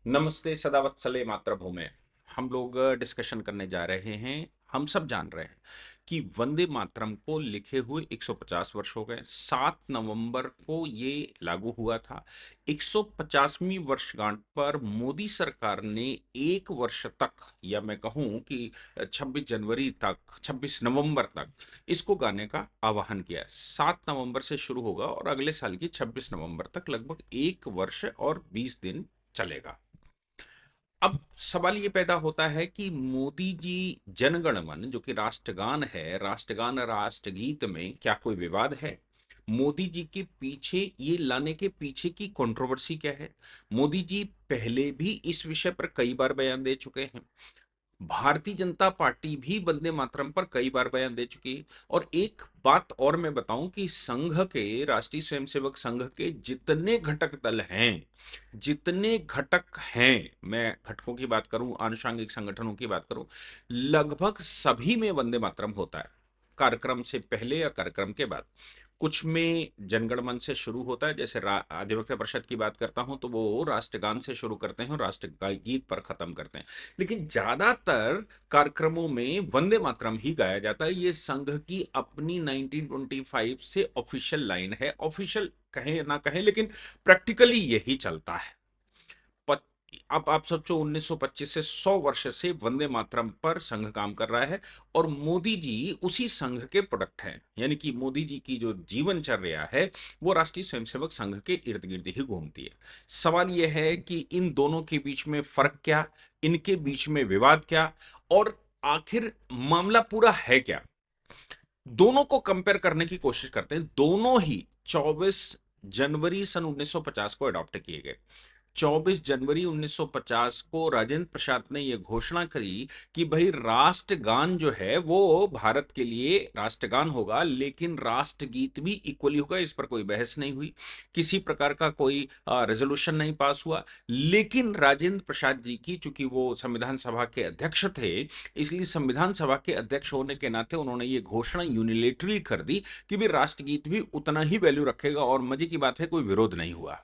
नमस्ते सदावत्सले मातृभूमे। हम लोग डिस्कशन करने जा रहे हैं। हम सब जान रहे हैं कि वंदे मातरम को लिखे हुए 150 वर्ष हो गए। 7 नवंबर को ये लागू हुआ था। 150वीं वर्षगांठ पर मोदी सरकार ने एक वर्ष तक, या मैं कहूं कि 26 जनवरी तक, 26 नवंबर तक इसको गाने का आह्वान किया। 7 नवंबर से शुरू होगा और अगले साल की 26 नवंबर तक लगभग एक वर्ष और 20 दिन चलेगा। अब सवाल ये पैदा होता है कि मोदी जी जनगण मन जो कि राष्ट्रगान है, राष्ट्रगान राष्ट्रगीत में क्या कोई विवाद है? मोदी जी के पीछे, ये लाने के पीछे की कंट्रोवर्सी क्या है? मोदी जी पहले भी इस विषय पर कई बार बयान दे चुके हैं। भारतीय जनता पार्टी भी वंदे मातरम पर कई बार बयान दे चुकी है। और एक बात और मैं बताऊं कि संघ के, राष्ट्रीय स्वयंसेवक संघ के जितने घटक दल हैं, जितने घटक हैं, मैं घटकों की बात करूं, आनुषंगिक संगठनों की बात करूं, लगभग सभी में वंदे मातरम होता है। कार्यक्रम से पहले या कार्यक्रम के बाद कुछ में जनगण मन से शुरू होता है, जैसे अधिवक्ता परिषद की बात करता हूं तो वो राष्ट्रगान से शुरू करते हैं और राष्ट्रगीत पर खत्म करते हैं। लेकिन ज्यादातर कार्यक्रमों में वंदे मातरम ही गाया जाता है। ये संघ की अपनी 1925 से ऑफिशियल लाइन है। ऑफिशियल कहें ना कहें, लेकिन प्रैक्टिकली यही चलता है। पत- अब आप सोचो, 1925 से 100 वर्ष से वंदे मातरम पर संघ काम कर रहा है और मोदी जी उसी संघ के प्रोडक्ट हैं। यानी कि मोदी जी की जो जीवनचर्या है वो राष्ट्रीय स्वयंसेवक संघ के इर्द गिर्द ही घूमती है। सवाल यह है कि इन दोनों के बीच में फर्क क्या, इनके बीच में विवाद क्या, और आखिर मामला पूरा है क्या? दोनों को कंपेयर करने की कोशिश करते हैं। दोनों ही 24 जनवरी सन 1950 को अडॉप्ट किए गए। 24 जनवरी 1950 को राजेंद्र प्रसाद ने यह घोषणा करी कि भाई राष्ट्रगान जो है वो भारत के लिए राष्ट्रगान होगा, लेकिन राष्ट्रगीत भी इक्वली होगा। इस पर कोई बहस नहीं हुई, किसी प्रकार का कोई रेजोल्यूशन नहीं पास हुआ। लेकिन राजेंद्र प्रसाद जी की, चूंकि वो संविधान सभा के अध्यक्ष थे, इसलिए संविधान सभा के अध्यक्ष होने के नाते उन्होंने ये घोषणा यूनिलेटरली कर दी कि भी राष्ट्रगीत भी उतना ही वैल्यू रखेगा। और मजे की बात है, कोई विरोध नहीं हुआ।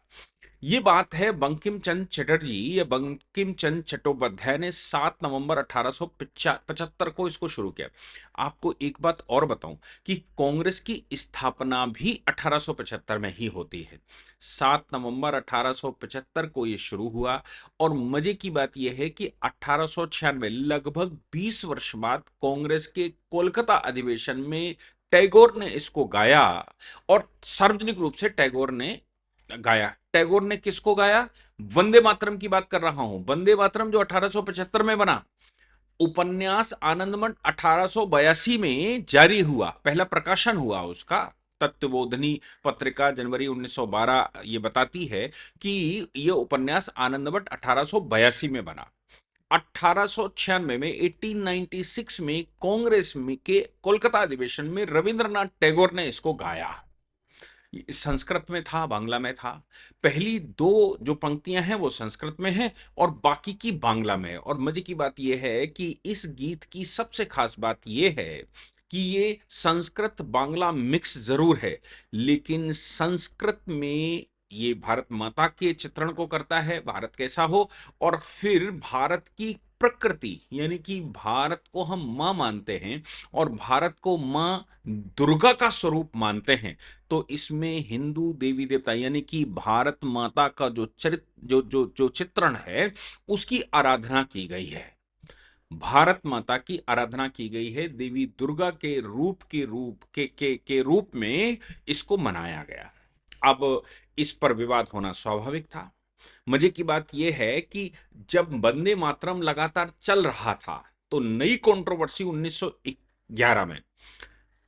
ये बात है बंकिम चंद्र चटर्जी या बंकिम चंद्र चट्टोपाध्याय ने 7 नवंबर 1875 को इसको शुरू किया। आपको एक बात और बताऊं कि कांग्रेस की स्थापना भी 1875 में ही होती है। 7 नवंबर 1875 को यह शुरू हुआ। और मजे की बात यह है कि 1896, लगभग 20 वर्ष बाद, कांग्रेस के कोलकाता अधिवेशन में टैगोर ने इसको गाया। और सार्वजनिक रूप से टैगोर ने गाया। टैगोर ने किसको गाया? वंदे मातरम की बात कर रहा हूं। वंदे मातरम जो 1875 में बना। उपन्यास आनंदमठ 1882 में जारी हुआ, पहला प्रकाशन हुआ उसका। तत्वबोधनी पत्रिका जनवरी 1912 ये बताती है कि यह उपन्यास आनंदमठ 1882 में बना। 1896 में, 1896 में कांग्रेस में के कोलकाता अधिवेशन में रविंद्रनाथ टैगोर ने इसको गाया। संस्कृत में था, बांग्ला में था। पहली दो जो पंक्तियां हैं वो संस्कृत में हैं और बाकी की बांग्ला में है। और मजे की बात यह है कि इस गीत की सबसे खास बात यह है कि ये संस्कृत बांग्ला मिक्स जरूर है, लेकिन संस्कृत में ये भारत माता के चित्रण को करता है, भारत कैसा हो, और फिर भारत की प्रकृति, यानी कि भारत को हम मां मानते हैं और भारत को मां दुर्गा का स्वरूप मानते हैं। तो इसमें हिंदू देवी देवता, यानी कि भारत माता का जो चरित्र, जो चित्रण है, उसकी आराधना की गई है। भारत माता की आराधना की गई है। देवी दुर्गा के रूप में इसको मनाया गया। अब इस पर विवाद होना स्वाभाविक था। मजे की बात यह है कि जब वंदे मातरम लगातार चल रहा था तो नई कंट्रोवर्सी 1911 में,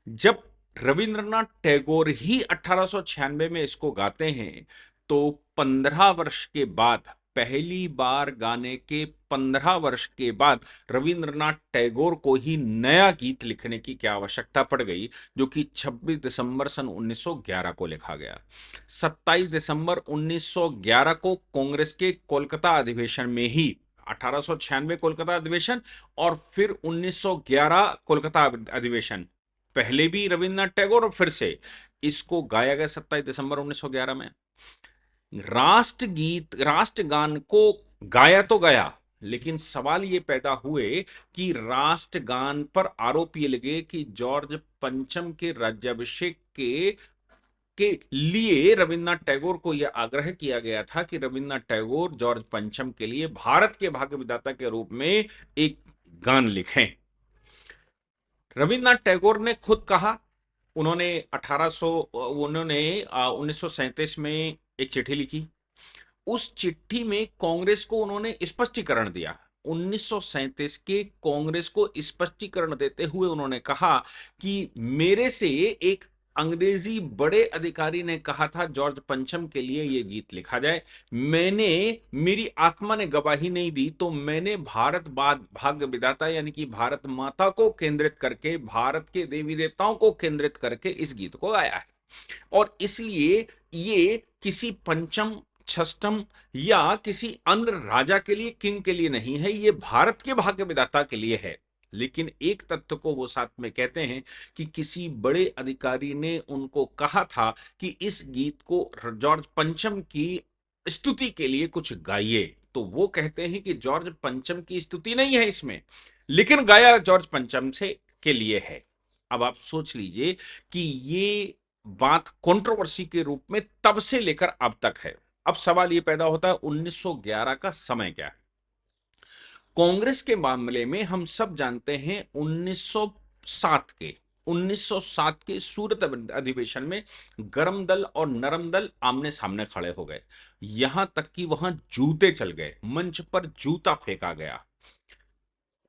जब रविंद्रनाथ टैगोर ही 1896 में इसको गाते हैं, तो 15 वर्ष के बाद, पहली बार गाने के 15 वर्ष के बाद, रविंद्रनाथ टैगोर को ही नया गीत लिखने की क्या आवश्यकता पड़ गई, जो कि 26 दिसंबर सन 1911 को लिखा गया। 27 दिसंबर 1911 को कांग्रेस के कोलकाता अधिवेशन में ही, 1896 कोलकाता अधिवेशन और फिर 1911 कोलकाता अधिवेशन, पहले भी रविन्द्रनाथ टैगोर और फिर से इसको गाया गया 27 दिसंबर 1911 में। राष्ट्रगीत, राष्ट्रगान को गाया तो गया, लेकिन सवाल ये पैदा हुए कि राष्ट्रगान पर आरोप ये लगे कि जॉर्ज पंचम के राज्याभिषेक के लिए रविन्द्रनाथ टैगोर को यह आग्रह किया गया था कि रविन्द्रनाथ टैगोर जॉर्ज पंचम के लिए भारत के भाग्य विधाता के रूप में एक गान लिखें। रविन्द्रनाथ टैगोर ने खुद कहा, उन्होंने 1937 में एक चिट्ठी लिखी। उस चिट्ठी में कांग्रेस को उन्होंने स्पष्टीकरण दिया। 1937 के कांग्रेस को स्पष्टीकरण देते हुए उन्होंने कहा कि मेरे से एक अंग्रेजी बड़े अधिकारी ने कहा था जॉर्ज पंचम के लिए यह गीत लिखा जाए। मैंने, मेरी आत्मा ने गवाही नहीं दी, तो मैंने भारत भाग्य विधाता यानी कि भारत माता को केंद्रित करके, भारत के देवी देवताओं को केंद्रित करके इस गीत को गाया है। और इसलिए ये किसी पंचम, छष्टम या किसी अन्य राजा के लिए, किंग के लिए नहीं है, ये भारत के भाग्य विधाता के लिए है। लेकिन एक तथ्य को वो साथ में कहते हैं कि किसी बड़े अधिकारी ने उनको कहा था कि इस गीत को जॉर्ज पंचम की स्तुति के लिए कुछ गाइए। तो वो कहते हैं कि जॉर्ज पंचम की स्तुति नहीं है इसमें, लेकिन गाया जॉर्ज पंचम से के लिए है। अब आप सोच लीजिए कि ये बात कंट्रोवर्सी के रूप में तब से लेकर अब तक है। अब सवाल ये पैदा होता है 1911 का समय क्या है। कांग्रेस के मामले में हम सब जानते हैं 1907 के सूरत अधिवेशन में गरम दल और नरम दल आमने सामने खड़े हो गए। यहां तक कि वहां जूते चल गए, मंच पर जूता फेंका गया।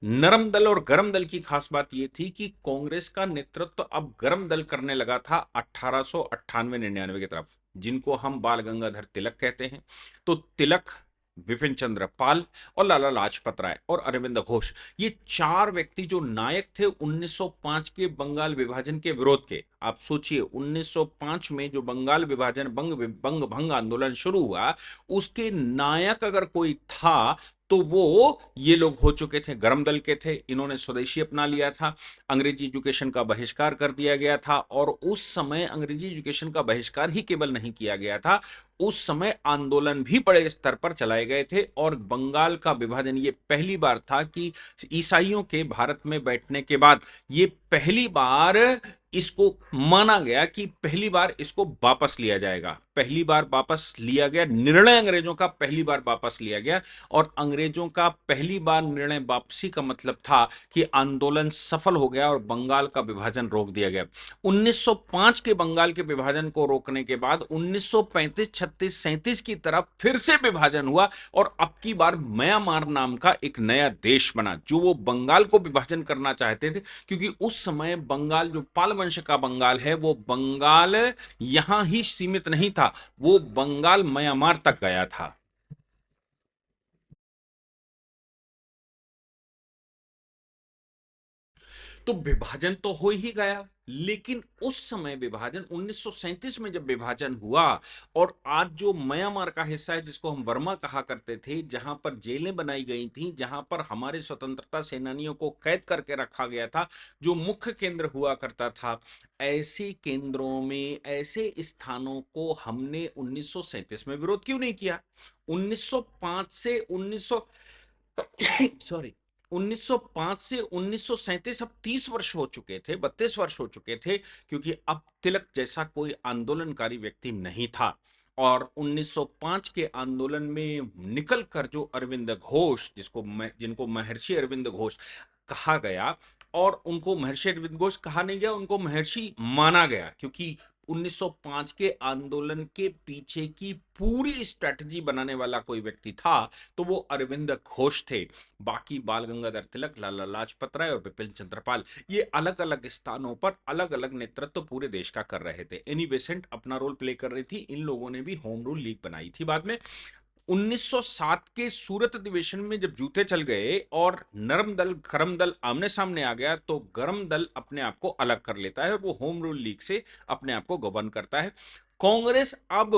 नरम दल और गरम दल की खास बात यह थी कि कांग्रेस का नेतृत्व अब गरम दल करने लगा था 1898-99 की तरफ, जिनको हम बाल गंगाधर तिलक कहते हैं। तो तिलक, विपिन चंद्र पाल और लाला लाजपत राय और अरविंद घोष, ये चार व्यक्ति जो नायक थे 1905 के बंगाल विभाजन के विरोध के। आप सोचिए 1905 में जो बंगाल विभाजन, बंग भंग आंदोलन शुरू हुआ, उसके नायक अगर कोई था तो वो ये लोग हो चुके थे, गरम दल के थे। इन्होंने स्वदेशी अपना लिया था, अंग्रेजी एजुकेशन का बहिष्कार कर दिया गया था। और उस समय अंग्रेजी एजुकेशन का बहिष्कार ही केवल नहीं किया गया था, उस समय आंदोलन भी बड़े स्तर पर चलाए गए थे। और बंगाल का विभाजन ये पहली बार था कि ईसाइयों के भारत में बैठने के बाद ये पहली बार इसको माना गया कि पहली बार इसको वापस लिया जाएगा। पहली बार वापस लिया गया निर्णय, अंग्रेजों का पहली बार वापस लिया गया। और अंग्रेजों का पहली बार निर्णय वापसी का मतलब था कि आंदोलन सफल हो गया और बंगाल का विभाजन रोक दिया गया। 1905 के बंगाल के विभाजन को रोकने के बाद 1935, 36, 37 की तरफ फिर से विभाजन हुआ और अब की बार म्यांमार नाम का एक नया देश बना, जो वो बंगाल को विभाजन करना चाहते थे। क्योंकि उस समय बंगाल, जो पाल वंश का बंगाल है, वो बंगाल यहां ही सीमित नहीं था, वो बंगाल म्यांमार तक गया था। तो विभाजन तो हो ही गया, लेकिन उस समय विभाजन 1937 में जब विभाजन हुआ और आज जो म्यांमार का हिस्सा है, जिसको हम वर्मा कहा करते थे, जहां पर जेलें बनाई गई थी, जहां पर हमारे स्वतंत्रता सेनानियों को कैद करके रखा गया था, जो मुख्य केंद्र हुआ करता था, ऐसे केंद्रों में, ऐसे स्थानों को हमने 1937 में विरोध क्यों नहीं किया? 1905 से 1900 सॉरी 1905 से 1937, अब 30 वर्ष हो चुके थे, 32 वर्ष हो चुके थे, क्योंकि अब तिलक जैसा कोई आंदोलनकारी व्यक्ति नहीं था। और 1905 के आंदोलन में निकलकर जो अरविंद घोष, जिनको महर्षि अरविंद घोष कहा गया, और उनको महर्षि अरविंद घोष कहा नहीं गया, उनको महर्षि माना गया, क्योंकि 1905 के आंदोलन के पीछे की पूरी स्ट्रेटजी बनाने वाला कोई व्यक्ति था तो वो अरविंद घोष थे। बाकी बाल गंगाधर तिलक, लाला लाजपत राय और बिपिन चंद्र पाल, ये अलग अलग स्थानों पर अलग अलग नेतृत्व पूरे देश का कर रहे थे। एनी बेसेंट अपना रोल प्ले कर रही थी, इन लोगों ने भी होम रूल लीग बनाई थी। बाद में 1907 के सूरत अधिवेशन में जब जूते चल गए और नरम दल गरम दल आमने सामने आ गया, तो गरम दल अपने आप को अलग कर लेता है और वो होम रूल लीग से अपने आप को गवर्न करता है। कांग्रेस अब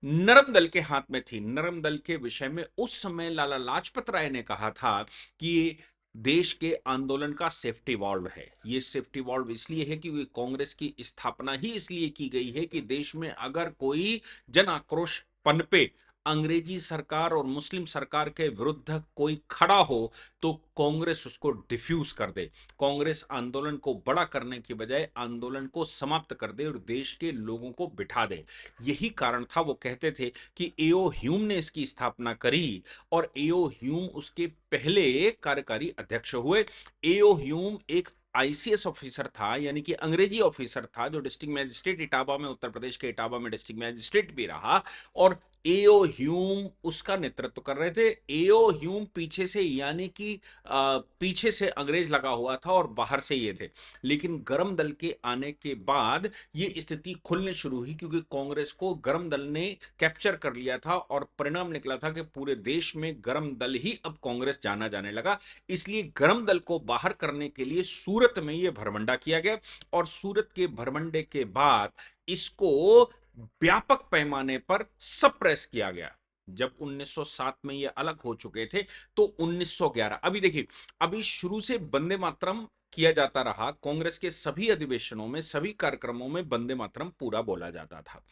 नरम दल के हाथ में थी। नरम दल के विषय में उस समय लाला लाजपत राय ने कहा था कि देश के आंदोलन का सेफ्टी वॉल्व है। ये सेफ्टी वॉल्व इसलिए है क्योंकि कांग्रेस की स्थापना ही इसलिए की गई है कि देश में अगर कोई जन आक्रोश पनपे, अंग्रेजी सरकार और मुस्लिम सरकार के विरुद्ध कोई खड़ा हो तो कांग्रेस उसको डिफ्यूज कर दे, कांग्रेस आंदोलन को बड़ा करने की बजाय आंदोलन को समाप्त कर दे और देश के लोगों को बिठा दे। यही कारण था, वो कहते थे कि एओ ह्यूम ने इसकी स्थापना करी और एओ ह्यूम उसके पहले कार्यकारी अध्यक्ष हुए। एओ ह्यूम एक आईसीएस ऑफिसर था, यानी कि अंग्रेजी ऑफिसर था, जो डिस्ट्रिक्ट मैजिस्ट्रेट इटावा में, उत्तर प्रदेश के इटावा में डिस्ट्रिक्ट मैजिस्ट्रेट भी रहा और एओ ह्यूम उसका नेतृत्व कर रहे थे। एओ ह्यूम पीछे से, यानी कि पीछे से अंग्रेज लगा हुआ था और बाहर से ये थे। लेकिन गरम दल के आने के बाद ये स्थिति खुलने शुरू हुई, क्योंकि कांग्रेस को गरम दल ने कैप्चर कर लिया था और परिणाम निकला था कि पूरे देश में गरम दल ही अब कांग्रेस जाना जाने लगा। इसलिए गरम दल को बाहर करने के लिए सूरत में यह भरमंडा किया गया और सूरत के भरमंडे के बाद इसको व्यापक पैमाने पर सप्रेस किया गया। जब 1907 में ये अलग हो चुके थे तो 1911, अभी देखिए, अभी शुरू से वंदे मातरम किया जाता रहा, कांग्रेस के सभी अधिवेशनों में, सभी कार्यक्रमों में वंदे मातरम पूरा बोला जाता था।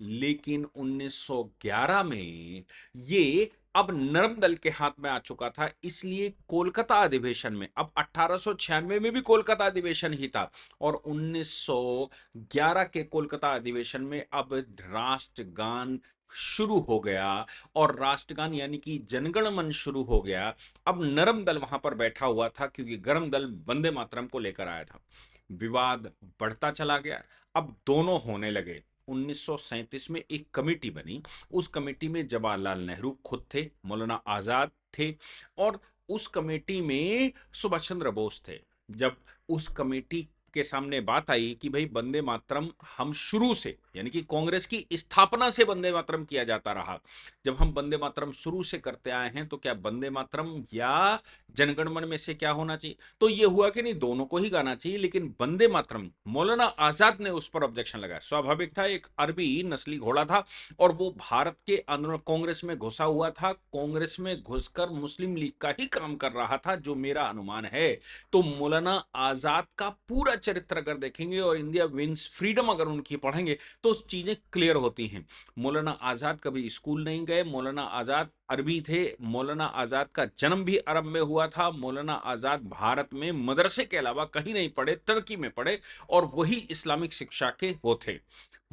लेकिन 1911 में ये अब नरम दल के हाथ में आ चुका था, इसलिए कोलकाता अधिवेशन में, अब 1896 में भी कोलकाता अधिवेशन ही था और 1911 के कोलकाता अधिवेशन में अब राष्ट्रगान शुरू हो गया और राष्ट्रगान यानी कि जनगण मन शुरू हो गया। अब नरम दल वहां पर बैठा हुआ था क्योंकि गरम दल वंदे मातरम को लेकर आया था। विवाद बढ़ता चला गया, अब दोनों होने लगे। 1937 में एक कमेटी बनी, उस कमेटी में जवाहरलाल नेहरू खुद थे, मौलाना आजाद थे और उस कमेटी में सुभाष चंद्र बोस थे। जब उस कमेटी के सामने बात आई कि भाई वंदे मातरम हम शुरू से, यानी कि कांग्रेस की स्थापना से वंदे मातरम किया जाता रहा, जब हम वंदे मातरम शुरू से करते आए हैं तो क्या वंदे मातरम या जनगण मन में से क्या होना चाहिए? तो यह हुआ कि नहीं, दोनों को ही गाना चाहिए, लेकिन वंदे मातरम, मौलाना आजाद ने उस पर ऑब्जेक्शन लगाया। स्वाभाविक था, एक अरबी नस्ली घोड़ा था और वो भारत के अंदर कांग्रेस में घुसा हुआ था, कांग्रेस में घुसकर मुस्लिम लीग का ही काम कर रहा था, जो मेरा अनुमान है। तो मौलाना आजाद का पूरा चरित्र अगर देखेंगे और इंडिया विंस फ्रीडम अगर उनकी पढ़ेंगे तो चीजें क्लियर होती हैं। मौलाना आजाद कभी स्कूल नहीं गए, मौलाना आजाद अरबी थे, मौलाना आजाद का जन्म भी अरब में हुआ था, मौलाना आजाद भारत में मदरसे के अलावा कहीं नहीं पढ़े, तुर्की में पढ़े और वही इस्लामिक शिक्षा के वो थे।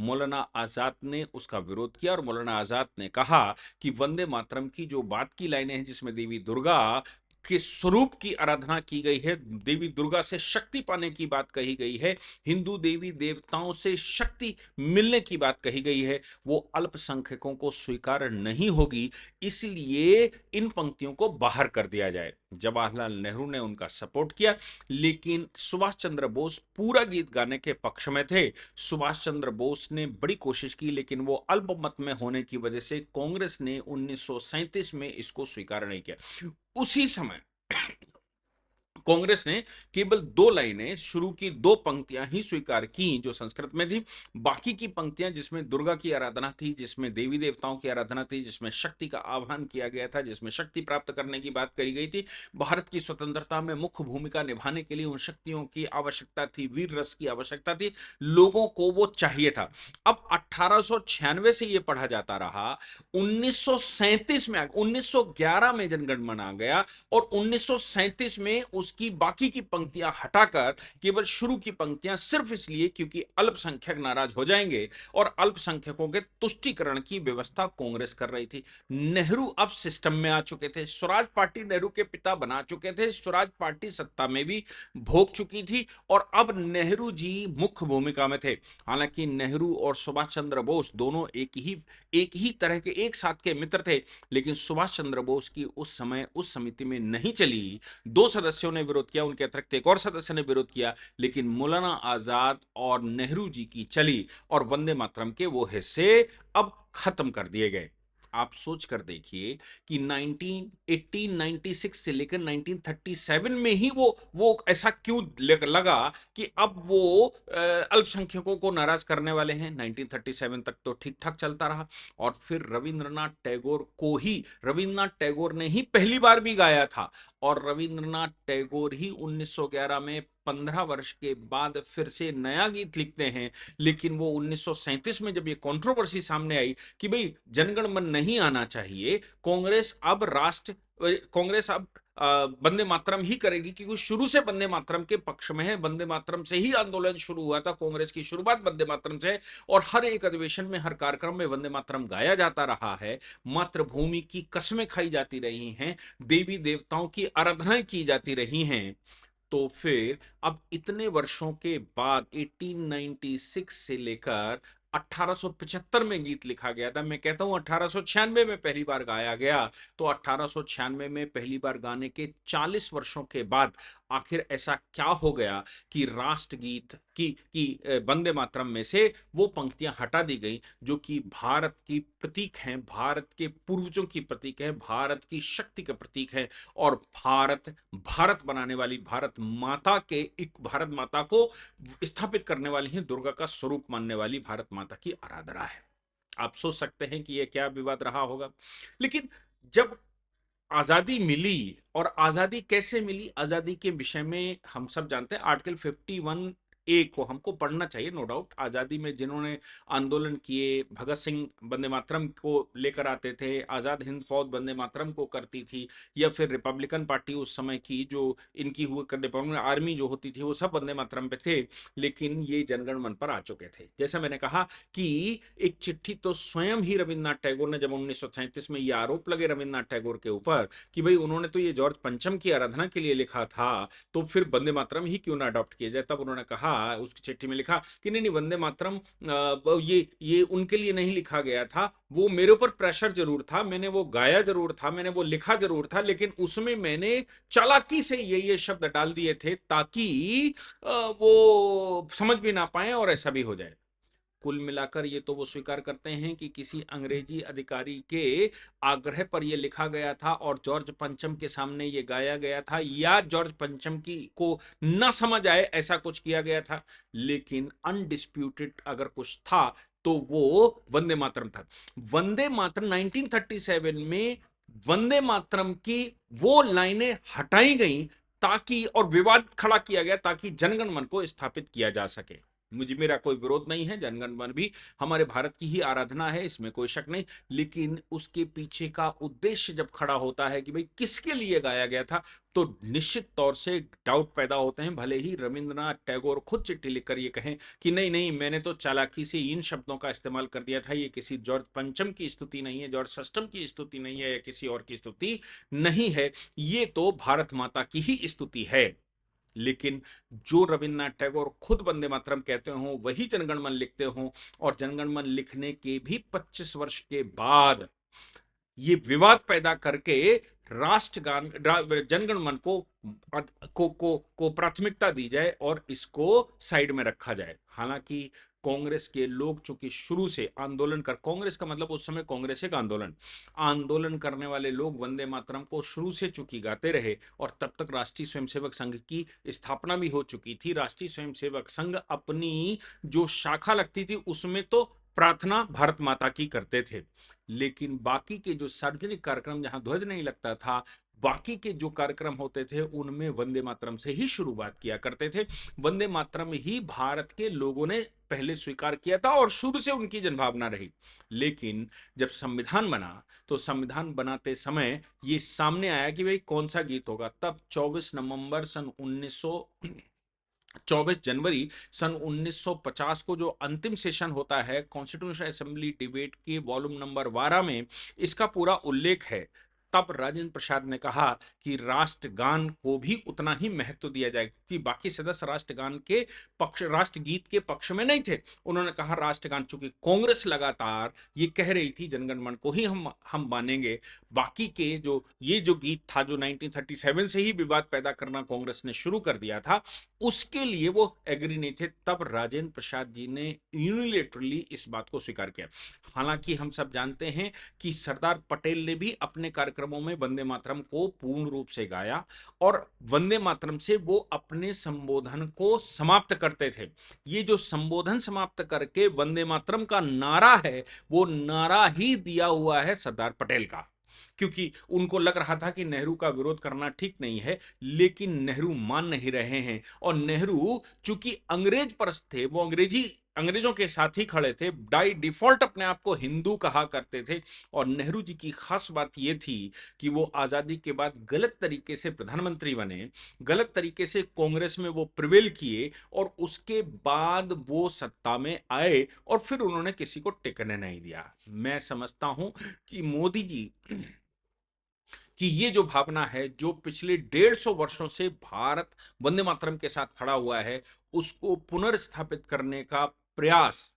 मौलाना आजाद ने उसका विरोध किया और मौलाना आजाद ने कहा कि वंदे मातरम की जो बात की लाइनें हैं, जिसमें देवी दुर्गा के स्वरूप की आराधना की गई है, देवी दुर्गा से शक्ति पाने की बात कही गई है, हिंदू देवी देवताओं से शक्ति मिलने की बात कही गई है, वो अल्पसंख्यकों को स्वीकार नहीं होगी, इसलिए इन पंक्तियों को बाहर कर दिया जाए। जवाहरलाल नेहरू ने उनका सपोर्ट किया, लेकिन सुभाष चंद्र बोस पूरा गीत गाने के पक्ष में थे। सुभाष चंद्र बोस ने बड़ी कोशिश की, लेकिन वो अल्पमत में होने की वजह से कांग्रेस ने 1937 में इसको स्वीकार नहीं किया। उसी समय कांग्रेस ने केवल 2 लाइनें शुरू की, 2 पंक्तियां ही स्वीकार की जो संस्कृत में थी। बाकी की पंक्तियां जिसमें दुर्गा की आराधना थी, जिसमें देवी देवताओं की आराधना थी, जिसमें शक्ति का आह्वान किया गया था, जिसमें शक्ति प्राप्त करने की बात करी गई थी, भारत की स्वतंत्रता में मुख्य भूमिका निभाने के लिए उन शक्तियों की आवश्यकता थी, वीर रस की आवश्यकता थी, लोगों को वो चाहिए था। अब 1896 से यह पढ़ा जाता रहा, 1937 में 1911 में जनगण मन आ गया और 1937 में उसकी बाकी की पंक्तियां हटाकर केवल शुरू की पंक्तियां, सिर्फ इसलिए क्योंकि अल्पसंख्यक नाराज हो जाएंगे और अल्पसंख्यकों के तुष्टीकरण की व्यवस्था कांग्रेस कर रही थी। नेहरू अब सिस्टम में आ चुके थे, स्वराज पार्टी नेहरू के पिता बना चुके थे, स्वराज पार्टी सत्ता में भी भोग चुकी थी और अब नेहरू जी मुख्य भूमिका में थे। हालांकि नेहरू और सुभाष चंद्र बोस दोनों एक ही तरह के, एक साथ के मित्र थे, लेकिन सुभाष चंद्र बोस की उस समय उस समिति में नहीं चली। 2 सदस्यों ने विरोध किया, उनके अतिरिक्त एक और सदस्य ने विरोध किया, लेकिन मौलाना आजाद और नेहरू जी की चली और वंदे मातरम के वो हिस्से अब खत्म कर दिए गए। आप सोच कर देखिए कि 1896 से लेकर 1937 में ही वो ऐसा क्यों लगा कि अब वो अल्पसंख्यकों को नाराज करने वाले हैं। 1937 तक तो ठीक ठाक चलता रहा और फिर रविंद्रनाथ टैगोर ने ही पहली बार भी गाया था और रविंद्रनाथ टैगोर ही 1911 में 15 वर्ष के बाद फिर से नया गीत लिखते हैं। लेकिन वो 1937 में जब ये कंट्रोवर्सी सामने आई कि भाई जनगण मन नहीं आना चाहिए, कांग्रेस अब वंदे मातरम ही करेगी, क्योंकि शुरू से वंदे मातरम के पक्ष में है। वंदे मातरम से ही आंदोलन शुरू हुआ था, कांग्रेस की शुरुआत वंदे मातरम से है, और हर एक अधिवेशन में, हर कार्यक्रम में वंदे मातरम गाया जाता रहा है। मातृभूमि की कसमें खाई जाती रही हैं, देवी देवताओं की आराधनाएं की जाती रही हैं। तो फिर अब इतने वर्षों के बाद 1896 से लेकर 1875 में गीत लिखा गया था। मैं कहता हूं 1896 में पहली बार गाया गया। तो 1896 में पहली बार गाने के 40 वर्षों के बाद आखिर ऐसा क्या हो गया कि राष्ट्रगीत की वंदे मातरम में से वो पंक्तियां हटा दी गई, जो कि भारत की प्रतीक हैं, भारत के पूर्वजों की प्रतीक है, भारत की शक्ति के प्रतीक है, और भारत बनाने वाली, भारत माता को स्थापित करने वाली है, दुर्गा का स्वरूप मानने वाली भारत माता की आराधना है। आप सोच सकते हैं कि यह क्या विवाद रहा होगा। लेकिन जब आजादी मिली, और आजादी कैसे मिली, आजादी के विषय में हम सब जानते हैं। आर्टिकल 51A को हमको पढ़ना चाहिए, नो डाउट। आजादी में जिन्होंने आंदोलन किए, भगत सिंह वंदे मातरम को लेकर आते थे, आजाद हिंद फौज वंदे मातरम को करती थी, या फिर रिपब्लिकन पार्टी उस समय की जो इनकी हुआ, रिपब्लिकन आर्मी जो होती थी, वो सब वंदे मातरम पे थे। लेकिन ये जनगण मन पर आ चुके थे। जैसा मैंने कहा कि एक चिट्ठी तो स्वयं ही रविन्द्रनाथ टैगोर ने, जब 1937 में ये आरोप लगे रविन्द्रनाथ टैगोर के ऊपर कि भाई उन्होंने तो ये जॉर्ज पंचम की आराधना के लिए लिखा था, तो फिर वंदे मातरम ही क्यों ना अडॉप्ट किया जाए, तब उन्होंने कहा, उसकी चिट्ठी में लिखा कि नहीं नहीं, वंदे मातरम ये उनके लिए नहीं लिखा गया था, वो मेरे ऊपर प्रेशर जरूर था, मैंने वो गाया जरूर था, मैंने वो लिखा जरूर था, लेकिन उसमें मैंने चालाकी से ये शब्द डाल दिए थे ताकि वो समझ भी ना पाए और ऐसा भी हो जाए। कुल मिलाकर ये तो वो स्वीकार करते हैं कि किसी अंग्रेजी अधिकारी के आग्रह पर यह लिखा गया था और जॉर्ज पंचम के सामने ये गाया गया था, या जॉर्ज पंचम की को न समझ आए ऐसा कुछ किया गया था। लेकिन अनडिस्प्यूटेड अगर कुछ था तो वो वंदे मातरम था। वंदे मातरम 1937 में वंदे मातरम की वो लाइनें हटाई गई ताकि, और विवाद खड़ा किया गया ताकि जनगण मन को स्थापित किया जा सके। मेरा कोई विरोध नहीं है, जनगण मन भी हमारे भारत की ही आराधना है, इसमें कोई शक नहीं। लेकिन उसके पीछे का उद्देश्य जब खड़ा होता है कि भाई किसके लिए गाया गया था, तो निश्चित तौर से डाउट पैदा होते हैं। भले ही रविंद्रनाथ टैगोर खुद चिट्ठी लिखकर ये कहें कि नहीं नहीं, मैंने तो चालाकी से इन शब्दों का इस्तेमाल कर दिया था, ये किसी जॉर्ज पंचम की स्तुति नहीं है, जॉर्ज सस्टम की स्तुति नहीं है, या किसी और की स्तुति नहीं है, ये तो भारत माता की ही स्तुति है। लेकिन जो रविन्द्रनाथ टैगोर खुद वंदे मातरम कहते हो, वही जनगण मन लिखते हो, और जनगण मन लिखने के भी 25 वर्ष के बाद ये विवाद पैदा करके राष्ट्रगान, जनगण मन को प्राथमिकता दी जाए और इसको साइड में रखा जाए। हालांकि कांग्रेस के लोग चूंकि शुरू से आंदोलन कर, कांग्रेस का मतलब उस समय कांग्रेस एक आंदोलन करने वाले लोग वंदे मातरम को शुरू से चूंकि गाते रहे, और तब तक राष्ट्रीय स्वयंसेवक संघ की स्थापना भी हो चुकी थी। राष्ट्रीय स्वयंसेवक संघ अपनी जो शाखा लगती थी उसमें तो प्रार्थना भारत माता की करते थे, लेकिन बाकी के जो सार्वजनिक कार्यक्रम जहां ध्वज नहीं लगता था, बाकी के जो कार्यक्रम होते थे उनमें वंदे मातरम से ही शुरुआत किया करते थे। वंदे मातरम ही भारत के लोगों ने पहले स्वीकार किया था और शुरू से उनकी जनभावना रही। लेकिन जब संविधान बना, तो संविधान बनाते समय ये सामने आया कि भाई कौन सा गीत होगा। तब 24 जनवरी सन 1950 को जो अंतिम सेशन होता है कॉन्स्टिट्यूशन असेंबली डिबेट के वॉल्यूम नंबर 12 में इसका पूरा उल्लेख है। तब राजेंद्र प्रसाद ने कहा कि राष्ट्रगान को भी उतना ही महत्व दिया जाए, क्योंकि बाकी सदस्य राष्ट्रगान के पक्ष, राष्ट्रगीत के पक्ष में नहीं थे। उन्होंने कहा राष्ट्रगान, चूंकि कांग्रेस लगातार ये कह रही थी जनगण मन को ही हम मानेंगे, बाकी के जो गीत था जो 1937 से ही विवाद पैदा करना कांग्रेस ने शुरू कर दिया था, उसके लिए वो एग्री नहीं थे। तब राजेंद्र प्रसाद जी ने यूनिलेटरली इस बात को स्वीकार किया। हालांकि हम सब जानते हैं कि सरदार पटेल ने भी अपने कार्यक्रमों में वंदे मातरम को पूर्ण रूप से गाया, और वंदे मातरम से वो अपने संबोधन को समाप्त करते थे। ये जो संबोधन समाप्त करके वंदे मातरम का नारा है, वो नारा ही दिया हुआ है सरदार पटेल का। क्योंकि उनको लग रहा था कि नेहरू का विरोध करना ठीक नहीं है, लेकिन नेहरू मान नहीं रहे हैं। और नेहरू चूंकि अंग्रेज परस्त थे, वो अंग्रेजों के साथ ही खड़े थे, बाई डिफॉल्ट अपने आप को हिंदू कहा करते थे। और नेहरू जी की खास बात यह थी कि वो आजादी के बाद गलत तरीके से प्रधानमंत्री बने, गलत तरीके से कांग्रेस में वो प्रिवेल किए, और उसके बाद वो सत्ता में आए और फिर उन्होंने किसी को टिकने नहीं दिया। मैं समझता हूं कि मोदी जी कि ये जो भावना है, जो पिछले 150 वर्षों से भारत वंदे मातरम के साथ खड़ा हुआ है, उसको पुनर्स्थापित करने का प्रयास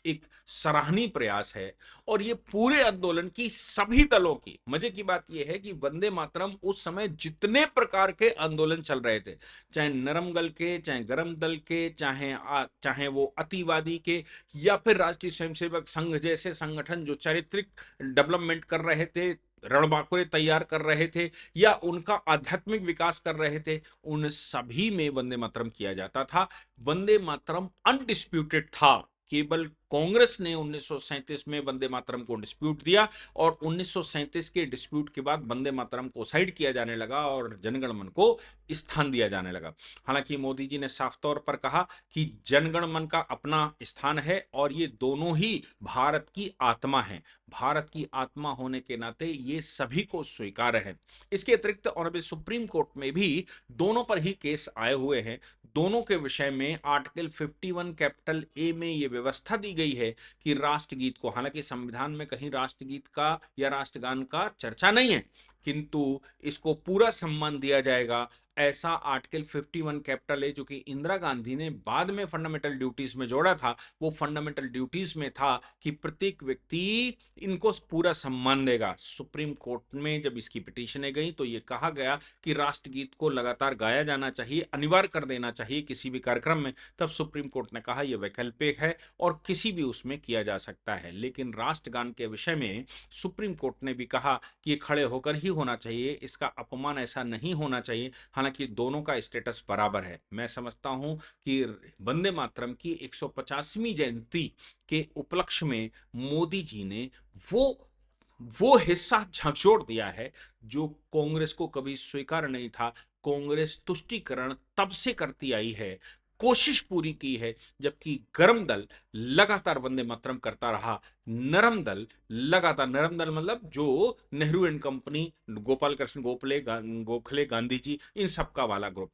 एक सराहनीय प्रयास है। और ये पूरे आंदोलन की सभी दलों की, मजे की बात यह है कि वंदे मातरम उस समय जितने प्रकार के आंदोलन चल रहे थे, चाहे नरम दल के, चाहे गरम दल के, चाहे वो अतिवादी के, या फिर राष्ट्रीय स्वयंसेवक संघ जैसे संगठन जो चारित्रिक डेवलपमेंट कर रहे थे, रणबांकुरे तैयार कर रहे थे, या उनका आध्यात्मिक विकास कर रहे थे, उन सभी में वंदे मातरम किया जाता था। वंदे मातरम अनडिस्प्यूटेड था। केवल कांग्रेस ने 1937 में वंदे मातरम को डिस्प्यूट दिया, और 1937 के डिस्प्यूट के बाद वंदे मातरम को साइड किया जाने लगा और जनगण मन को स्थान दिया जाने लगा। हालांकि मोदी जी ने साफ तौर पर कहा कि जनगण मन का अपना स्थान है, और ये दोनों ही भारत की आत्मा है। भारत की आत्मा होने के नाते ये सभी को स्वीकार है। इसके अतिरिक्त ऑनरेबल सुप्रीम कोर्ट में भी दोनों पर ही केस आए हुए हैं। दोनों के विषय में आर्टिकल 51 कैपिटल ए में यह व्यवस्था दी गई है कि राष्ट्रगीत को, हालांकि संविधान में कहीं राष्ट्रगीत का या राष्ट्रगान का चर्चा नहीं है, किंतु इसको पूरा सम्मान दिया जाएगा, ऐसा आर्टिकल 51 कैपिटल ए, जो कि इंदिरा गांधी ने बाद में फंडामेंटल ड्यूटीज में जोड़ा था, वो फंडामेंटल ड्यूटीज में था कि प्रत्येक व्यक्ति इनको पूरा सम्मान देगा। सुप्रीम कोर्ट में जब इसकी पिटीशनें गई तो ये कहा गया कि राष्ट्रगीत को लगातार गाया जाना चाहिए, अनिवार्य कर देना चाहिए किसी भी कार्यक्रम में। तब सुप्रीम कोर्ट ने कहा यह वैकल्पिक है और किसी भी उसमें किया जा सकता है। लेकिन राष्ट्रगान के विषय में सुप्रीम कोर्ट ने भी कहा कि ये खड़े होकर ही होना चाहिए, इसका अपमान ऐसा नहीं होना चाहिए। हालांकि दोनों का स्टेटस बराबर है। मैं समझता हूं कि वंदे मातरम की 150वीं जयंती के उपलक्ष्य में मोदी जी ने वो वो हिस्सा झकझोर दिया है जो कांग्रेस को कभी स्वीकार नहीं था। कांग्रेस तुष्टीकरण तब से करती आई है, कोशिश पूरी की है, जबकि गरम दल लगातार वंदे मातरम करता रहा। नरम दल मतलब जो नेहरू एंड कंपनी, गोपाल कृष्ण गोखले, गांधी जी, इन सबका वाला ग्रुप।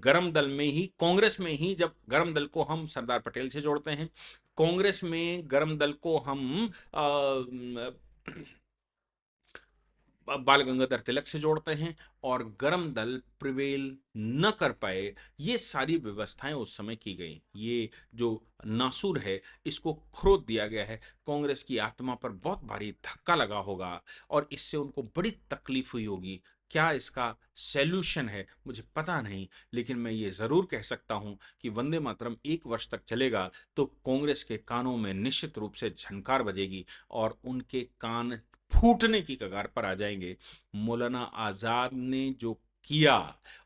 गरम दल में ही, कांग्रेस में ही, जब गरम दल को हम सरदार पटेल से जोड़ते हैं, कांग्रेस में गरम दल को हम बाल गंगाधर तिलक से जोड़ते हैं, और गरम दल प्रिवेल न कर पाए। ये सारी व्यवस्थाएं उस समय की गई। ये जो नासूर है, इसको खरोद दिया गया है। कांग्रेस की आत्मा पर बहुत भारी धक्का लगा होगा और इससे उनको बड़ी तकलीफ हुई होगी। क्या इसका सैल्यूशन है मुझे पता नहीं, लेकिन मैं ये जरूर कह सकता हूं कि वंदे मातरम 1 वर्ष तक चलेगा तो कांग्रेस के कानों में निश्चित रूप से झनकार बजेगी और उनके कान फूटने की कगार पर आ जाएंगे। मौलाना आजाद ने जो किया,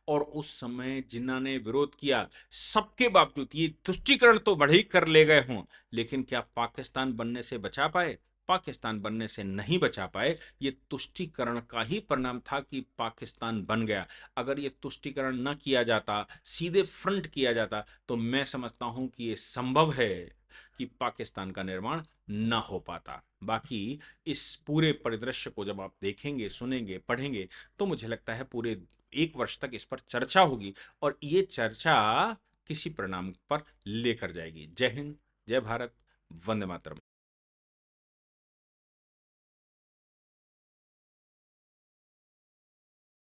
और उस समय जिन्हों ने विरोध किया, सबके बावजूद ये तुष्टीकरण तो बढ़े ही कर ले गए हों, लेकिन क्या पाकिस्तान बनने से बचा पाए? पाकिस्तान बनने से नहीं बचा पाए। ये तुष्टीकरण का ही परिणाम था कि पाकिस्तान बन गया। अगर ये तुष्टीकरण न किया जाता, सीधे फ्रंट किया जाता, तो मैं समझता हूं कि ये संभव है कि पाकिस्तान का निर्माण न हो पाता। बाकी इस पूरे परिदृश्य को जब आप देखेंगे, सुनेंगे, पढ़ेंगे, तो मुझे लगता है पूरे 1 वर्ष तक इस पर चर्चा होगी और ये चर्चा किसी परिणाम पर लेकर जाएगी। जय हिंद, जय भारत, वंदे मातरम।